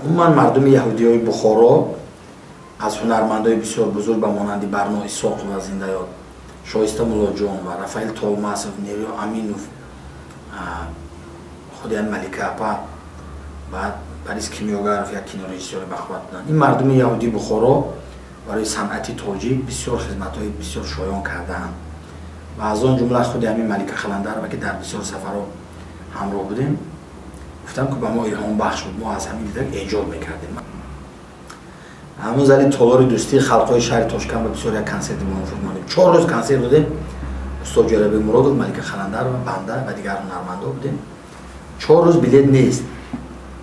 عموما مردم یهودیای بخارا از هنرمندای بسیار بزرگ به مانند برنا اسحاق و زنده‌یاد، شایسته مولاجان و رفائیل طالماسف، نیرو امینوف، خودیان ملیکه اپا و پاریس کیمیاگرف یک کینو رژیسور بخواد بودند. این مردم یهودی بخارا برای صنعت تاجیک بسیار خدمت‌های بسیار شایان کردند و از آن جمله خود همین ملیکه خلندر و که در بسیار سفرها همراه بودیم گفتم که به ما الهام بخش بود. ما از همین دیدن ایجاد میکردیم. همون زلی تالار دوستی خلقای شهر تاشکند و بسیار یک کنسرت موفق ماندیم. 4 روز کنسرت دادیم. استاد جلبی مرادوف، ملیکه خلندر و بنده و دیگر هنرمندا بودیم. 4 روز بلیت نیست.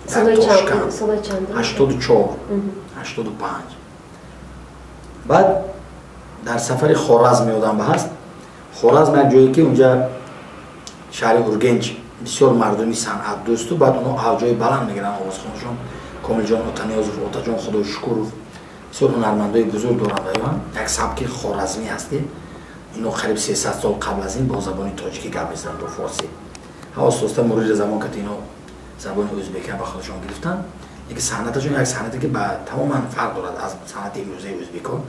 سال چند؟ 84 85. بعد در سفر خوارزم یادم هست. خوارزم یک جایی که اونجا شهر اورگنج بسیار مردمی صنعت دوست و بعد اونا اوجای بلند میگیرن آوازخوانشون کامل جان اوتانیازوف، اوتا جان خدا شکروف بسیار هنرمندای بزرگ دارن و یک سبک خوارزمی هستی. اینو قریب 300 سال قبل از این با زبان تاجیکی گپ می‌زدن با فارسی. حواسسته مرور زمان که اینو زبان ازبکی به خودشون گرفتن. یک صنعتشون یک صنعتی که با تماما فرق دارد از صنعت امروزی ازبکان.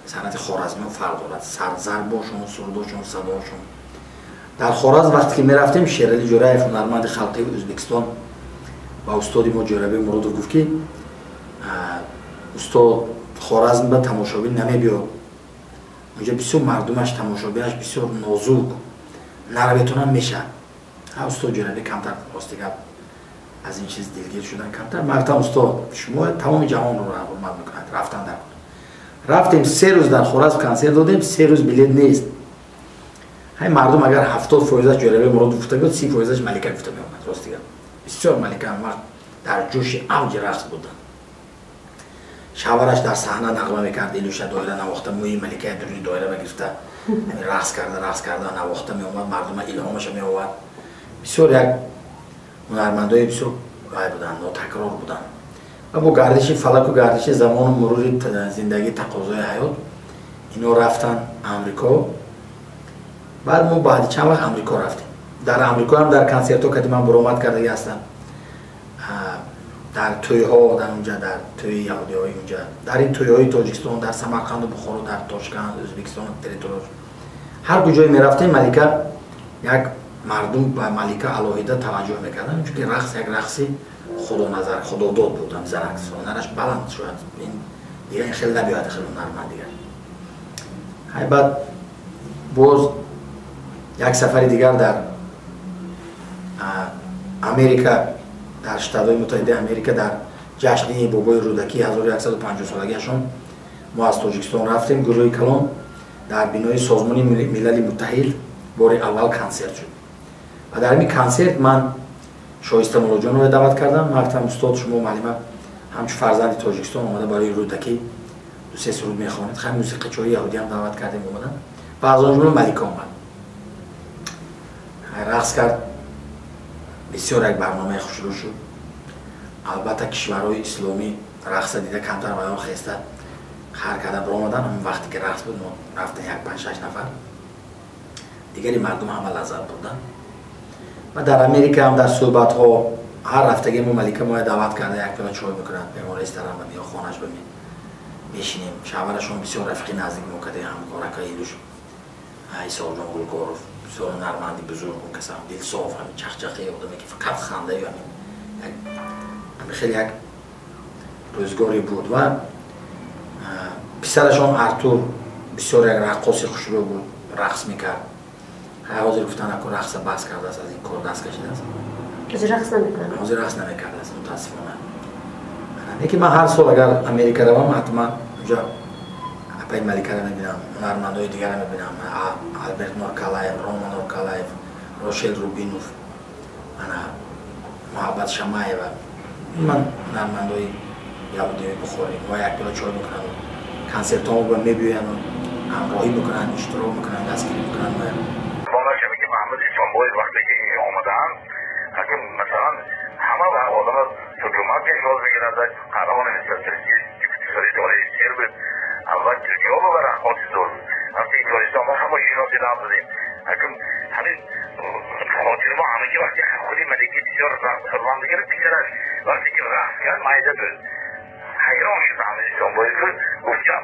صنعت خوارزمی فرق دارد. ضرباشون، سروداشون، صداشون. در خوارزم وقتی که میرفتیم شیرالی جورایف هنرمند خلقی ازبکستان با استاد ما جورابی مرادوف گفت که استاد خوارزم به تماشابین نمیبیاد. اونجا بسیار مردمش تماشابینش بسیار نازک نرویتونم میشه. استاد جورابی کمتر راستیگه از این چیز دلگیر شدن کمتر. مردم استاد شما تمام جهان رو حرمت میکنند. رفتن در رفتیم 3 روز در خوارزم کنسرت دادیم. 3 روز بلیت نیست. های مردم اگر 70% جورابی مرادوف گفته بود 30%ش ملیکه گفته میومد. راستیگه بسیار ملیکه هم وقت در جوش اوج رقص بودن. شوهرش در صحنه نغمه میکرد. ایلوشه دایره نواخته موی ملیکه درونی دایره بگرفته رقص کرده نواخته میومد. مردم الهامش میآورد. بسیار یک هنرمندای بسیار قوی بودن، ناتکرار بودن و با گردش فلک و گردش زمان و مرور زندگی تقاضای حیات اینا رفتن امریکا. بعد ما بعد چند وقت امریکا رفتیم. در امریکا هم در کنسرت ها که من برآمد کردگی هستم. در توی ها در اونجا در توی یهودی های اونجا در این توی های تاجیکستان در سمرقند و بخارا در تاشکند ازبکستان تریتوریال هر کجای می رفتیم ملیکه یک مردم به ملیکه علاهیده توجه میکردن چون که رقص یک رقصی خدا نظر خدا داد بود. هم زرقص هنرش بلند شد. این دیگه این خیلی نبیاد خیلی هنرمند دیگه. های بعد باز یک سفر دیگر در امریکا در شتات‌های متحده امریکا در جشن بابای رودکی 1150 سالگیشون ما از تاجیکستان رفتیم. گروه کلام در بینای سازمان ملل متحد بار اول کنسرت شد و در این کنسرت من شایسته مولاجان رو دعوت کردم. گفتم استاد شما معلم همچون فرزند تاجیکستان اومده برای رودکی 2-3 سرود میخوانید. خیلی موسیقی‌های یهودی هم دعوت کردیم اومدن و از آن جمله ملیکه اومد رقص کرد. بسیار یک برنامه خوشرو شد. البته کشورهای اسلامی رقص دیده کمتر و خسته خر کردن را آمدن. همون وقتی که رقص بود ما رفتن 5-6 نفر دیگری مردم همه لذت بردن و در امریکا هم در صحبت ها هر رفتگی ما ملیکه ما دعوت کرده یک پیاله چای میکنند به رستوران و یا خانه‌اش میشینیم. شوهرشون بسیار رفیقی نزدیک ما کرده همکارکای ایلوش ایسا جان گلگاروف بسیار هنرمندی بزرگ اون کسا دل صاف همین چخچخه آدمی که فقط خنده یا همین خیلی یک روزگاری بود و پسرشون ارتور بسیار یک رقاص خوشرو بود رقص میکرد. حاضر گفتن اکو رقص بس کرده است از این کار دست کشیده است. حاضر رقص نمیکنه. حاضر رقص نمیکرده است متاسفانه. یکی من هر سال اگر امریکا روم حتما اونجا اپای ملیکه رو میبینم. هنرمندای دیگر رو میبینم. آلبرت نورکالایف، رومان نورکالایف، روشل روبینوف، محبت شمایه و من هنرمندای یهودی بخوریم و یک پیاله چای میکنن کنسرت ها رو میبینن و همراهی میکنن اشتراک میکنن دستگیری میکنن. بالا که میگه محمد اسلامبای وقتی که آمدن اگه مثلا همه و آدم ترجمه پیشواز بگیرن در قهرمان استراتژی دیپلماسی داره سر بود اول دنیا رو برای خاطر زور وقتی ایتالیستان ما همه ایران دیده بودیم اگه همین خاطر ما همه که وقتی خودی ملکی بسیار خرمان بگیره بیشترش وقتی که رقص یعنی مایده بود حیران شدم جنبایی که گفتم